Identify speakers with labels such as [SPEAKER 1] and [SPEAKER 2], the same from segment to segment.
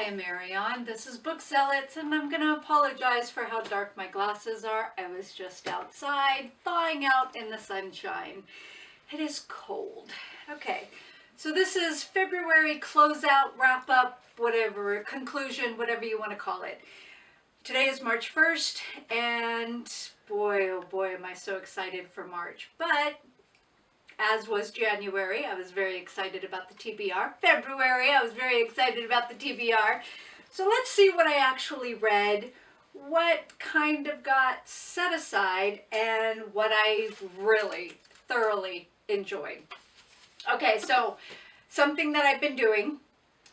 [SPEAKER 1] I am Marion. This is Book Zealots, and I'm going to apologize for how dark my glasses are. I was just outside, thawing out in the sunshine. It is cold. Okay, so this is February closeout, wrap-up, whatever, conclusion, whatever you want to call it. Today is March 1st, and boy, oh boy, am I so excited for March. But as was January, I was very excited about the TBR. February, I was very excited about the TBR. So let's see what I actually read, what kind of got set aside, and what I really thoroughly enjoyed. Okay, so something that I've been doing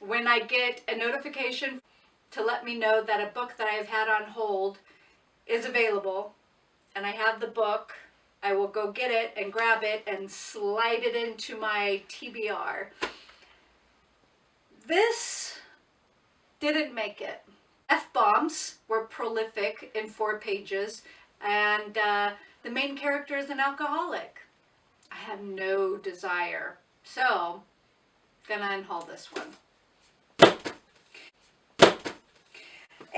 [SPEAKER 1] when I get a notification to let me know that a book that I've had on hold is available, and I have the book, I will go get it and grab it and slide it into my TBR. This didn't make it. F-bombs were prolific in 4 pages, and the main character is an alcoholic. I have no desire, so gonna unhaul this one.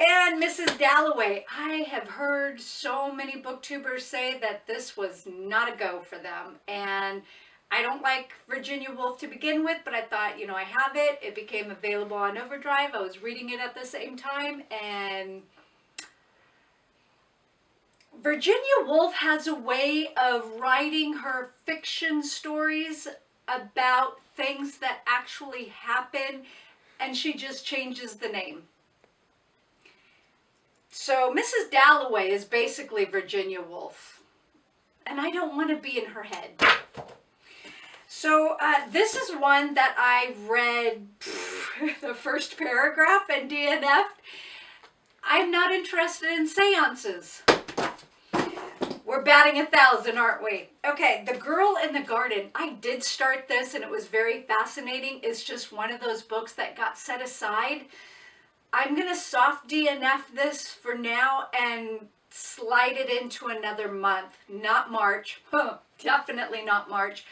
[SPEAKER 1] And Mrs. Dalloway, I have heard so many booktubers say that this was not a go for them. And I don't like Virginia Woolf to begin with, but I thought, you know, I have it. It became available on Overdrive. I was reading it at the same time. And Virginia Woolf has a way of writing her fiction stories about things that actually happen, and she just changes the name. So Mrs. Dalloway is basically Virginia Woolf, and I don't want to be in her head. So this is one that I read the first paragraph and DNF'd. I'm not interested in seances. We're batting 1,000, aren't we? Okay, The Girl in the Garden. I did start this, and it was very fascinating. It's just one of those books that got set aside. I'm going to soft DNF this for now and slide it into another month. Not March. Definitely not March.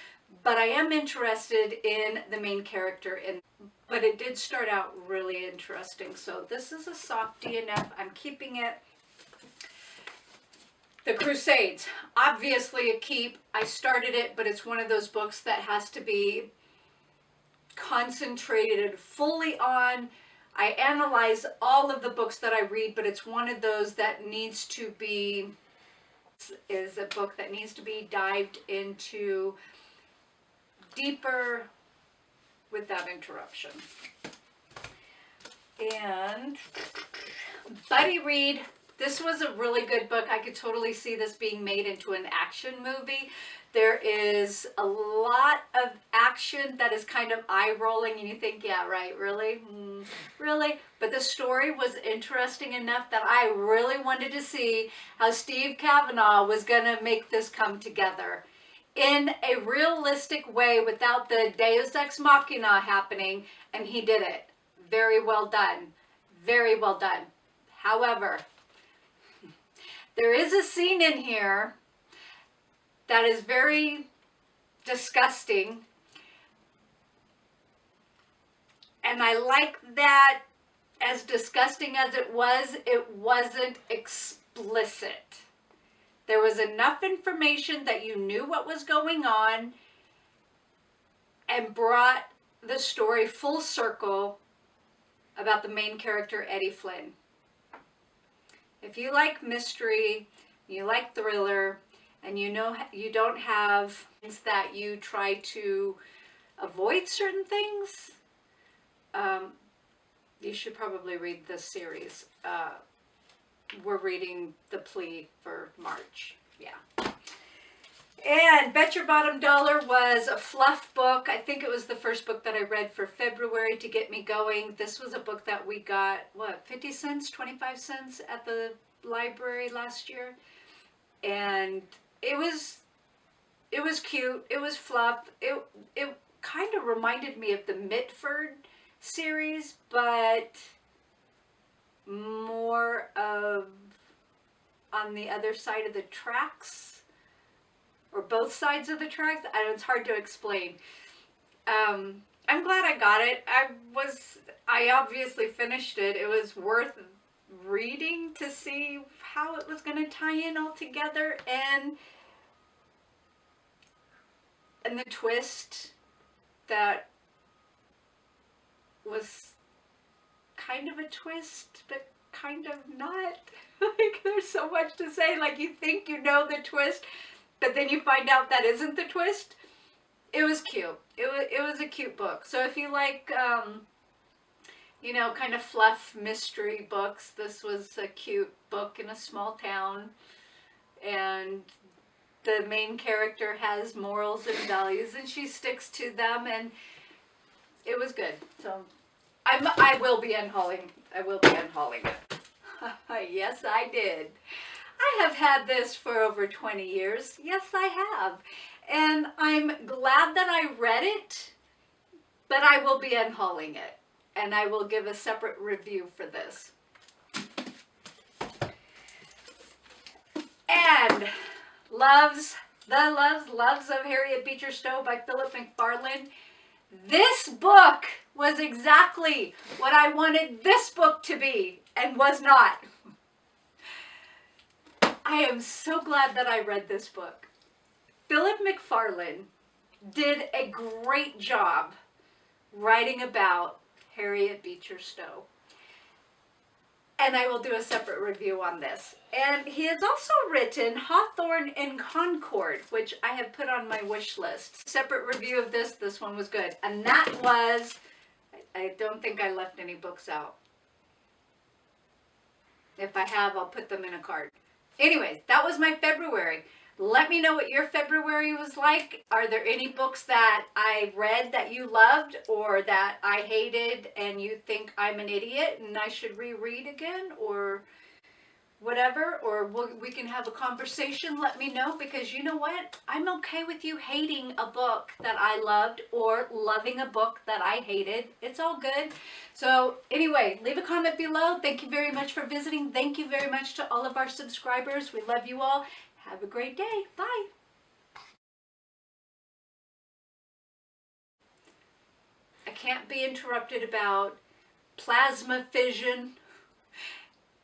[SPEAKER 1] But I am interested in the main character. But it did start out really interesting. So this is a soft DNF. I'm keeping it. The Crusades. Obviously a keep. I started it, but it's one of those books that has to be concentrated fully on. I analyze all of the books that I read, but it's one of those that needs to be, is a book that needs to be dived into deeper without interruption. And Buddy Reed, this was a really good book. I could totally see this being made into an action movie. There is a lot of action that is kind of eye-rolling, and you think, yeah, right, really? Really? But the story was interesting enough that I really wanted to see how Steve Cavanagh was going to make this come together in a realistic way without the Deus Ex Machina happening, and he did it. Very well done. Very well done. However, there is a scene in here that is very disgusting, and I like that as disgusting as it wasn't explicit. There was enough information that you knew what was going on and brought the story full circle about the main character, Eddie Flynn. If you like mystery, you like thriller, and you know you don't have things that you try to avoid certain things, you should probably read this series. We're reading The Plea for March. Yeah. And Bet Your Bottom Dollar was a fluff book. I think it was the first book that I read for February to get me going. This was a book that we got, what, 50 cents, 25 cents at the library last year. And it was cute. It was fluff. It kind of reminded me of the Mitford series, but more of on the other side of the tracks, or both sides of the tracks. It's hard to explain. I'm glad I got it. I obviously finished it. It was worth reading to see how it was going to tie in all together, and the twist that was kind of a twist, but kind of not. Like, there's so much to say. Like, you think you know the twist, but then you find out that isn't the twist. It was cute. It was a cute book. So if you like, you know, kind of fluff mystery books, this was a cute book in a small town. And the main character has morals and values, and she sticks to them, and it was good. So I will be unhauling. I will be unhauling it. Yes, I did. I have had this for over 20 years. Yes, I have. And I'm glad that I read it, but I will be unhauling it. And I will give a separate review for this. And Loves of Harriet Beecher Stowe by Philip McFarlane. This book was exactly what I wanted this book to be, and was not. I am so glad that I read this book. Philip McFarlane did a great job writing about Harriet Beecher Stowe. And I will do a separate review on this. And he has also written Hawthorne and Concord, which I have put on my wish list. Separate review of this. This one was good. And that was, I don't think I left any books out. If I have, I'll put them in a card. Anyways, that was my February. Let me know what your February was like. Are there any books that I read that you loved or that I hated and you think I'm an idiot and I should reread again or whatever? Or we can have a conversation. Let me know, because you know what? I'm okay with you hating a book that I loved or loving a book that I hated. It's all good. So anyway, leave a comment below. Thank you very much for visiting. Thank you very much to all of our subscribers. We love you all. Have a great day. Bye. I can't be interrupted about plasma fission.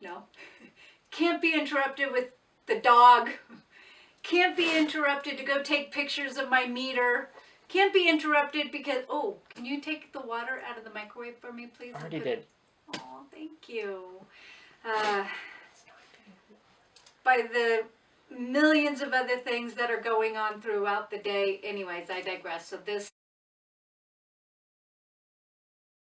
[SPEAKER 1] No. Can't be interrupted with the dog. Can't be interrupted to go take pictures of my meter. Can't be interrupted because, oh, can you take the water out of the microwave for me, please?
[SPEAKER 2] I already did.
[SPEAKER 1] Oh, thank you. By the millions of other things that are going on throughout the day. Anyways, I digress. So this